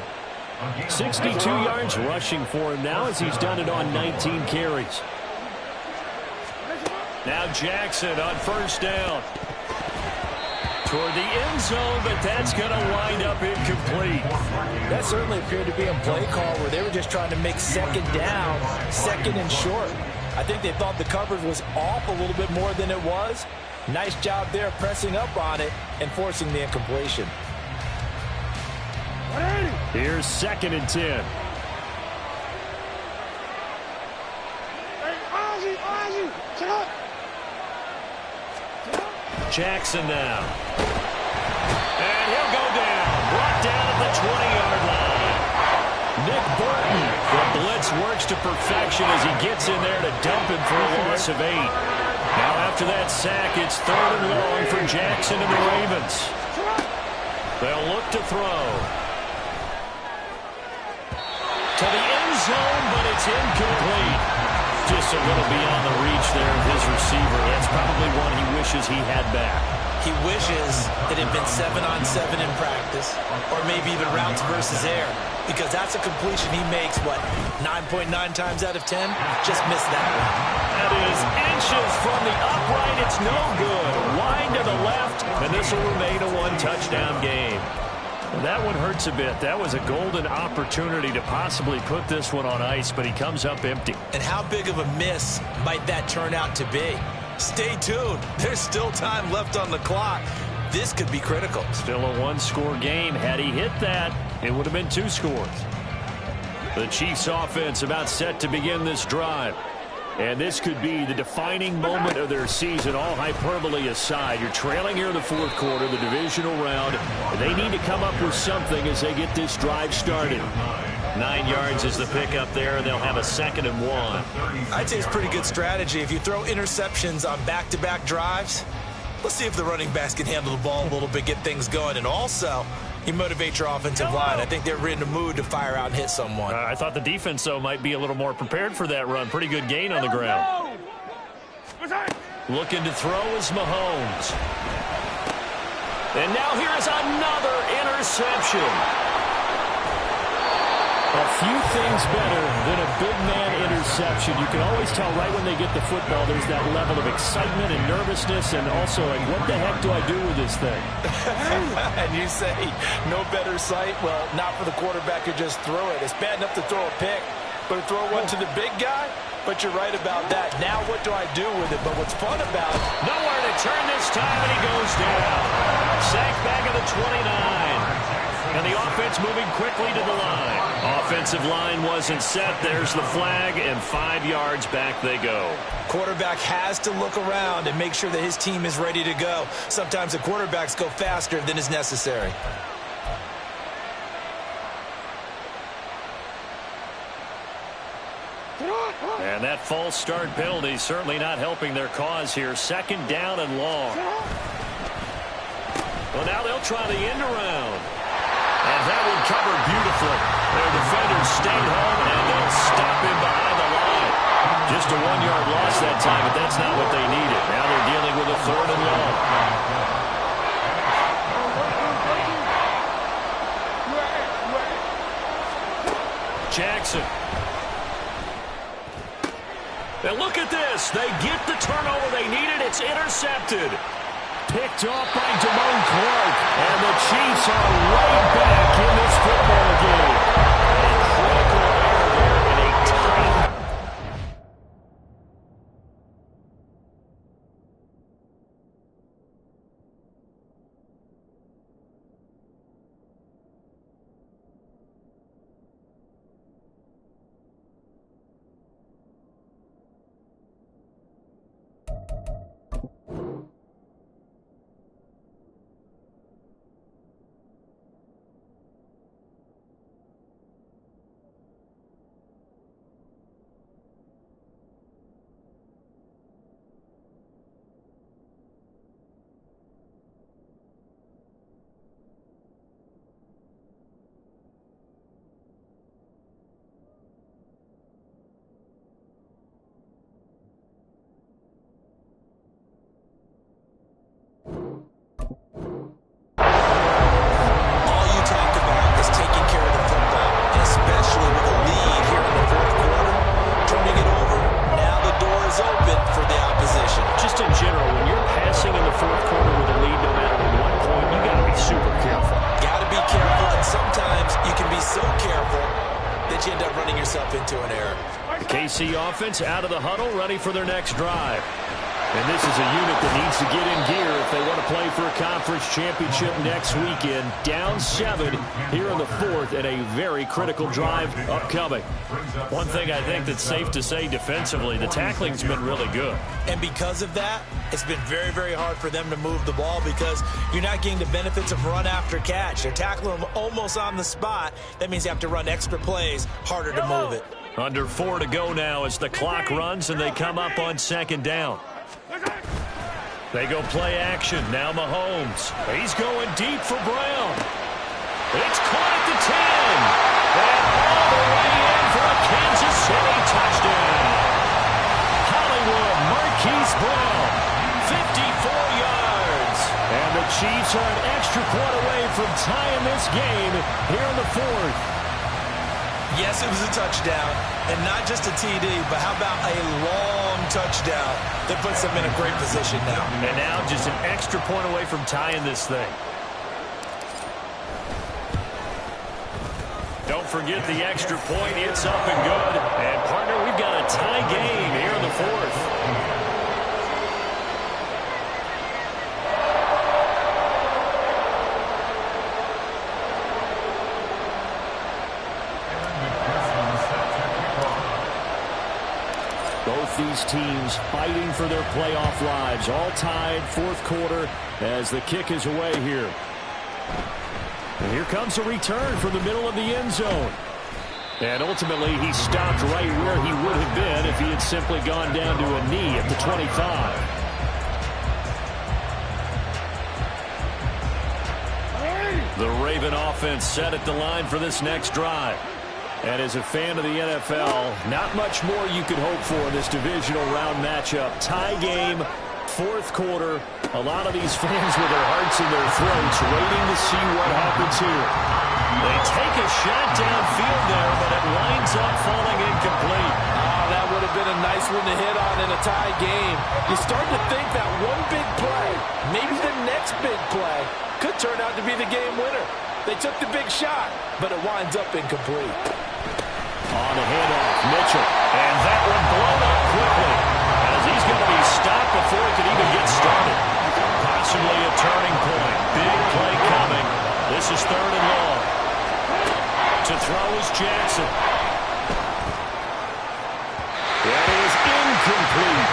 62 yards rushing for him now as he's done it on 19 carries. Now Jackson on 1st down. Toward the end zone, but that's going to wind up incomplete. That certainly appeared to be a play call where they were just trying to make 2nd down, 2nd and short. I think they thought the coverage was off a little bit more than it was. Nice job there pressing up on it and forcing the incompletion. Here's 2nd and 10. Jackson now. And he'll go down. Brought down at the 20-yard line. Nick Burton. The blitz works to perfection as he gets in there to dump him for a loss of 8. Now after that sack, it's 3rd and long for Jackson and the Ravens. They'll look to throw. To the end zone, but it's incomplete. Just a little beyond the reach there of his receiver. That's probably one he wishes he had back. He wishes it had been 7-on-7 in practice, or maybe even routes versus air, because that's a completion he makes, 9.9 times out of 10? Just missed that one. That is inches from the upright. It's no good. Wide to the left, and this will remain a 1-touchdown game. And that one hurts a bit. That was a golden opportunity to possibly put this one on ice, but he comes up empty. And how big of a miss might that turn out to be? Stay tuned. There's still time left on the clock. This could be critical. Still a 1-score game. Had he hit that, it would have been 2 scores. The Chiefs offense about set to begin this drive. And this could be the defining moment of their season, all hyperbole aside. You're trailing here in the 4th quarter, the divisional round. And they need to come up with something as they get this drive started. 9 yards is the pickup there, and they'll have a 2nd and 1. I'd say it's pretty good strategy. If you throw interceptions on back-to-back drives, let's see if the running backs can handle the ball a little bit, get things going. And also, you motivate your offensive line. I think they're in the mood to fire out and hit someone. I thought the defense, though, might be a little more prepared for that run. Pretty good gain on the ground. Looking to throw is Mahomes. And now here is another interception. A few things better than a big man interception. You can always tell right when they get the football, there's that level of excitement and nervousness, and also like, what the heck do I do with this thing? And you say, no better sight? Well, not for the quarterback who just threw it. It's bad enough to throw a pick, but to throw one to the big guy? But you're right about that. Now what do I do with it? But what's fun about it? Nowhere to turn this time, and he goes down. Sacked back at the 29. And the offense moving quickly to the line. Offensive line wasn't set. There's the flag, and 5 yards back they go. Quarterback has to look around and make sure that his team is ready to go. Sometimes the quarterbacks go faster than is necessary. And that false start penalty certainly not helping their cause here. 2nd down and long. Well, now they'll try the end around. And that one covered beautifully. Their defenders stayed home, and they'll stop him behind the line. just a 1-yard loss that time, but that's not what they needed. Now they're dealing with a 3rd and long. Jackson. And look at this. They get the turnover they needed. It's intercepted. Picked off by Damone Clark. And the Chiefs are right back in this football game. A critical error there in a tight. Offense out of the huddle, ready for their next drive. And this is a unit that needs to get in gear if they want to play for a conference championship next weekend. Down 7 here in the 4th, and a very critical drive upcoming. One thing I think that's safe to say defensively, the tackling's been really good. And because of that, it's been very, very hard for them to move the ball because you're not getting the benefits of run after catch. They're tackling them almost on the spot. That means you have to run extra plays, harder to move it. Under 4 to go now as the clock runs and they come up on 2nd down. They go play action. Now Mahomes. He's going deep for Brown. It's caught at the 10. And all the way in for a Kansas City touchdown. Hollywood Marquise Brown, 54 yards. And the Chiefs are an extra point away from tying this game here in the 4th. Yes, it was a touchdown, and not just a TD, but how about a long touchdown that puts them in a great position now. And now just an extra point away from tying this thing. Don't forget the extra point. It's up and good. And, partner, we've got a tie game here in the 4th. These teams fighting for their playoff lives, all tied, 4th quarter as the kick is away here. And here comes a return from the middle of the end zone. And ultimately he stopped right where he would have been if he had simply gone down to a knee at the 25. The Raven offense set at the line for this next drive. And as a fan of the NFL, not much more you could hope for in this divisional round matchup. Tie game, 4th quarter. A lot of these fans with their hearts in their throats waiting to see what happens here. They take a shot downfield there, but it winds up falling incomplete. That would have been a nice one to hit on in a tie game. You start to think that one big play, maybe the next big play, could turn out to be the game winner. They took the big shot, but it winds up incomplete. On the handoff, Mitchell. And that one blown up quickly as he's going to be stopped before he can even get started. Possibly a turning point. Big play coming. This is 3rd and long. To throw is Jackson. And it was incomplete.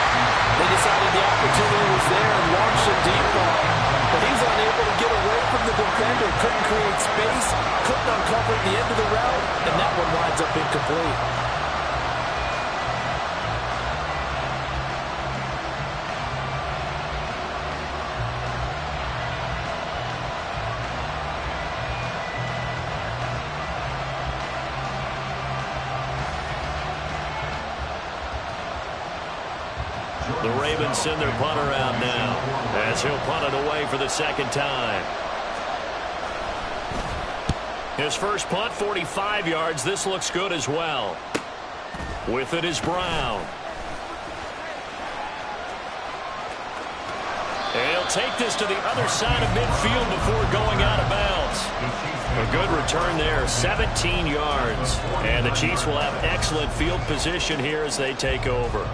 They decided the opportunity was there and launched a deep ball. But he's unable to get away from the defender. Couldn't create space. Couldn't uncover at the end of the route. And that one winds up incomplete. The Ravens send their punter out now as he'll punt it away for the second time. His first punt, 45 yards. This looks good as well. With it is Brown. And he'll take this to the other side of midfield before going out of bounds. A good return there, 17 yards. And the Chiefs will have excellent field position here as they take over.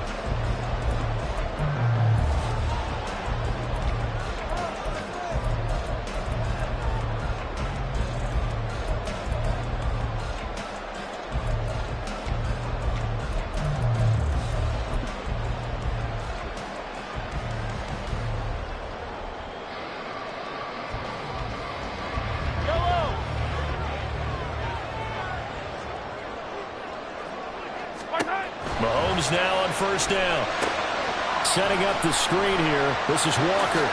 Mahomes now on first down. Setting up the screen here. This is Walker.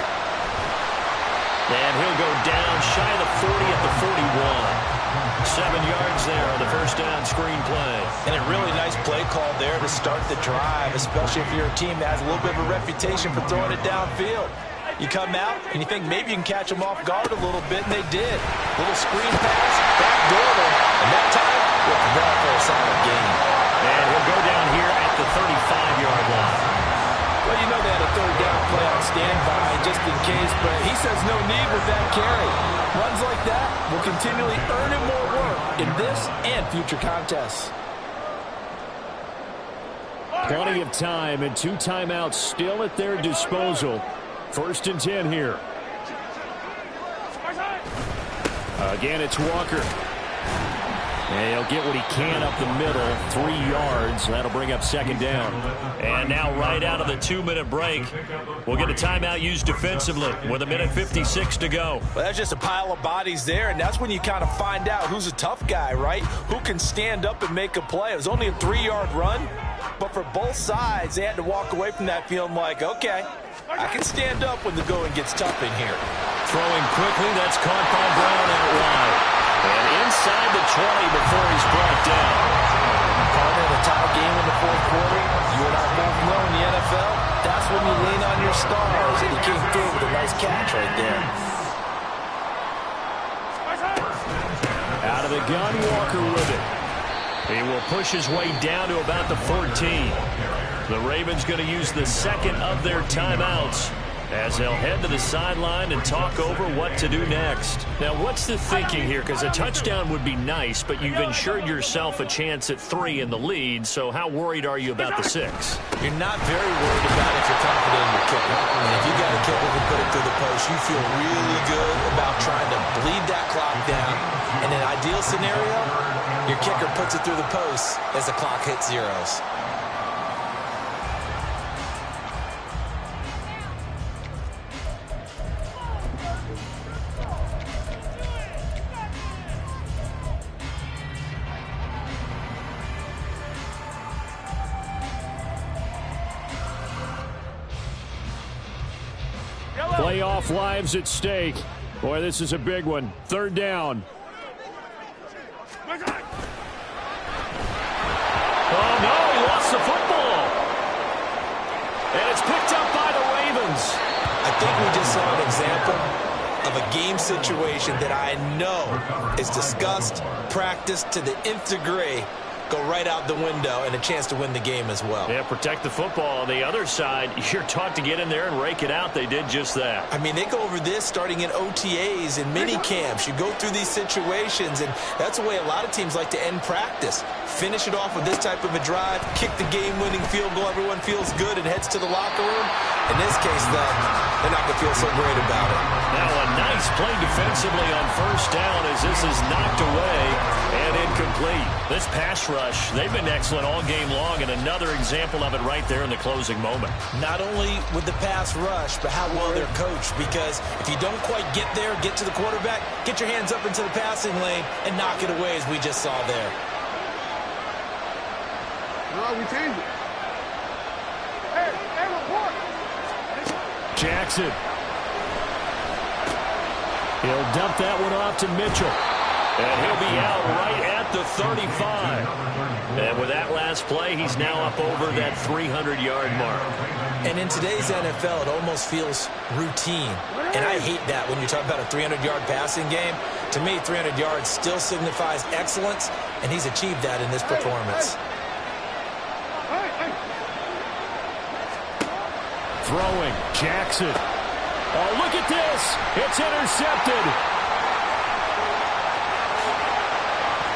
And he'll go down shy of the 40 at the 41. 7 yards there on the first down screen play. And a really nice play call there to start the drive, especially if you're a team that has a little bit of a reputation for throwing it downfield. You come out and you think maybe you can catch them off guard a little bit, and they did. Little screen pass, backdoor them, and that time, with that for a solid gain. And he'll go down here at the 35-yard line. Well, you know they had a third down play on standby just in case, but he says no need with that carry. Runs like that will continually earn him more work in this and future contests. Plenty of time and 2 timeouts still at their disposal. 1st and 10 here. Again, it's Walker. And he'll get what he can up the middle, 3 yards. That'll bring up second down. And now right out of the 2-minute break, we'll get a timeout used defensively with 1:56 to go. Well, that's just a pile of bodies there, and that's when you kind of find out who's a tough guy, right? Who can stand up and make a play. It was only a 3-yard run, but for both sides, they had to walk away from that feeling like, okay, I can stand up when the going gets tough in here. Throwing quickly, that's caught by Brown out wide. And inside the 20 before he's brought down. Calling it a tie game in the fourth quarter. You and I both know in the NFL, that's when you lean on your stars, and he came through with a nice catch right there. Out of the gun, Walker with it. He will push his way down to about the 14. The Ravens going to use the second of their timeouts as they'll head to the sideline and talk over what to do next. Now, what's the thinking here? Because a touchdown would be nice, but you've ensured yourself a chance at 3 in the lead, so how worried are you about the 6? You're not very worried about it if you're confident in your kicker. And if you got a kicker who put it through the post, you feel really good about trying to bleed that clock down. In an ideal scenario, your kicker puts it through the post as the clock hits zeros. Playoff lives at stake. Boy, this is a big one. 3rd down. Oh, no, he lost the football. And it's picked up by the Ravens. I think we just saw an example of a game situation that I know is discussed, practiced to the nth degree, go right out the window, and a chance to win the game as well. Yeah, protect the football. On the other side, you're taught to get in there and rake it out. They did just that. I mean, they go over this starting in OTAs and mini camps. You go through these situations, and that's the way a lot of teams like to end practice. Finish it off with this type of a drive, kick the game-winning field goal. Everyone feels good and heads to the locker room. In this case, though, they're not going to feel so great about it. Now a nice play defensively on first down as this is knocked away and incomplete. This pass rush, they've been excellent all game long, and another example of it right there in the closing moment. Not only with the pass rush, but how well they're coached, because if you don't quite get there, get to the quarterback, get your hands up into the passing lane and knock it away as we just saw there. No, we changed it. Hey, report. Jackson. He'll dump that one off to Mitchell. And he'll be out right at the 35. And with that last play, he's now up over that 300-yard mark. And in today's NFL, it almost feels routine. And I hate that when you talk about a 300-yard passing game. To me, 300 yards still signifies excellence, and he's achieved that in this performance. Throwing, Jackson. Oh, look at this. It's intercepted.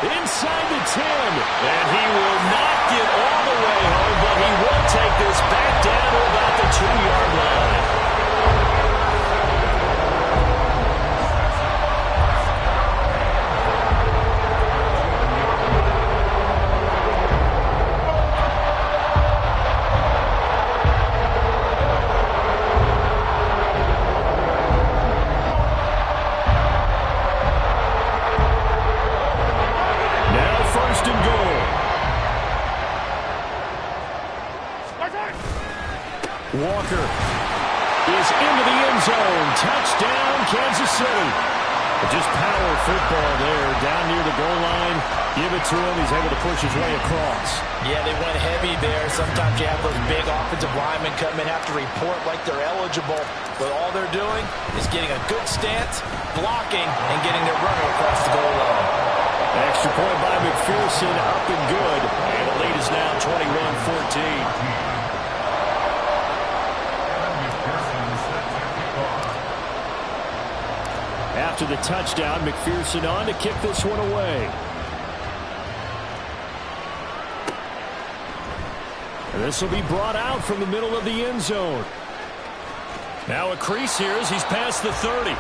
Inside the 10. And he will not get all the way home, but he will take this back down to about the 2-yard line. Walker is into the end zone. Touchdown, Kansas City. Just power football there, down near the goal line. Give it to him. He's able to push his way across. Yeah, they went heavy there. Sometimes you have those big offensive linemen come in, have to report like they're eligible. But all they're doing is getting a good stance, blocking, and getting their runner across the goal line. Extra point by McPherson, up and good. And the lead is now 21-14. After the touchdown, McPherson on to kick this one away. And this will be brought out from the middle of the end zone. Now a crease here as he's past the 30.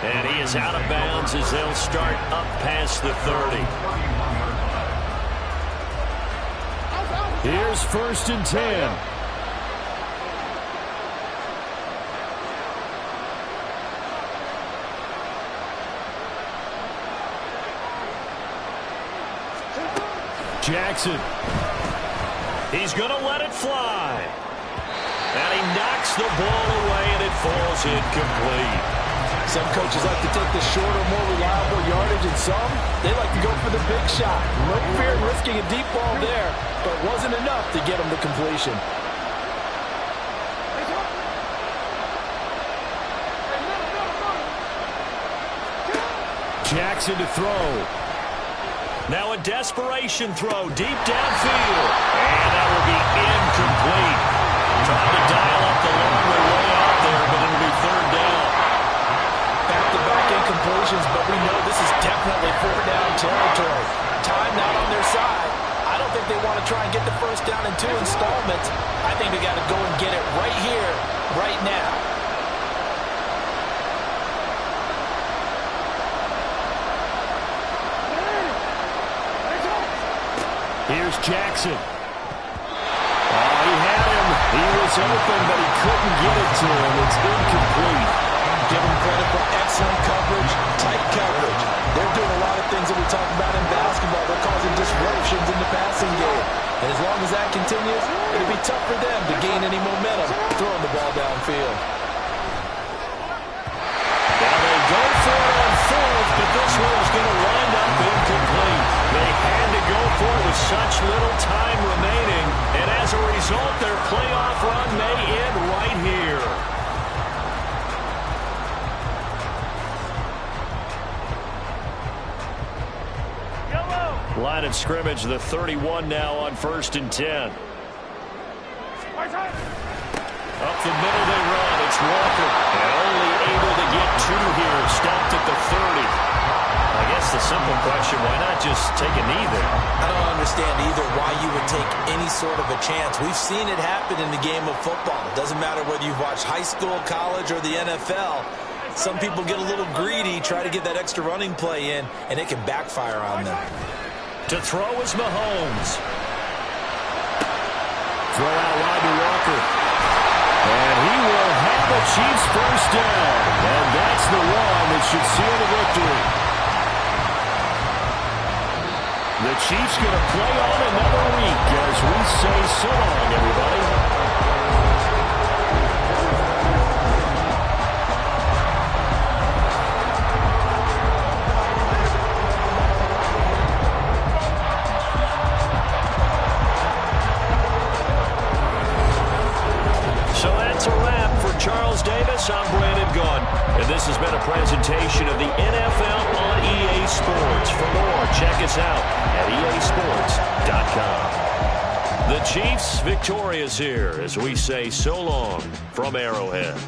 And he is out of bounds as they'll start up past the 30. Here's 1st and 10. Jackson. He's going to let it fly. And he knocks the ball away, and it falls incomplete. Some coaches like to take the shorter, more reliable yardage, and some, they like to go for the big shot. No fear in risking a deep ball there, but it wasn't enough to get him to completion. Jackson to throw. Now a desperation throw deep downfield. And that will be incomplete. Trying to dial up the longer way out there, but it'll be 3rd down. Back-to-back incompletions, but we know this is definitely 4th down territory. Time not on their side. I don't think they want to try and get the 1st down in 2 installments. I think they got to go and get it right here, right now. Here's Jackson. Oh, he had him. He was open, but he couldn't get it to him. It's incomplete. Give him credit for excellent coverage, tight coverage. They're doing a lot of things that we talk about in basketball. They're causing disruptions in the passing game. And as long as that continues, it'll be tough for them to gain any momentum throwing the ball downfield. Now they go for it on 4th, but this one is going to wind up incomplete. They had to go for it with such little time remaining, and as a result, their playoff run may end right here. Line of scrimmage, the 31 now on 1st and 10. Up the middle they run. It's Walker. And only able to get 2 here. Stopped at the 30. I guess the simple question, why not just take a knee there? I don't understand either why you would take any sort of a chance. We've seen it happen in the game of football. It doesn't matter whether you've watched high school, college, or the NFL. Some people get a little greedy, try to get that extra running play in, and it can backfire on them. To throw is Mahomes. Throw out wide to Walker. And he will have the Chiefs 1st down. And that's the one that should seal the victory. The Chiefs going to play on another week as we say so long, everybody. Chris, I'm Brandon Gunn, and this has been a presentation of the NFL on EA Sports. For more, check us out at easports.com. The Chiefs victorious here as we say so long from Arrowhead.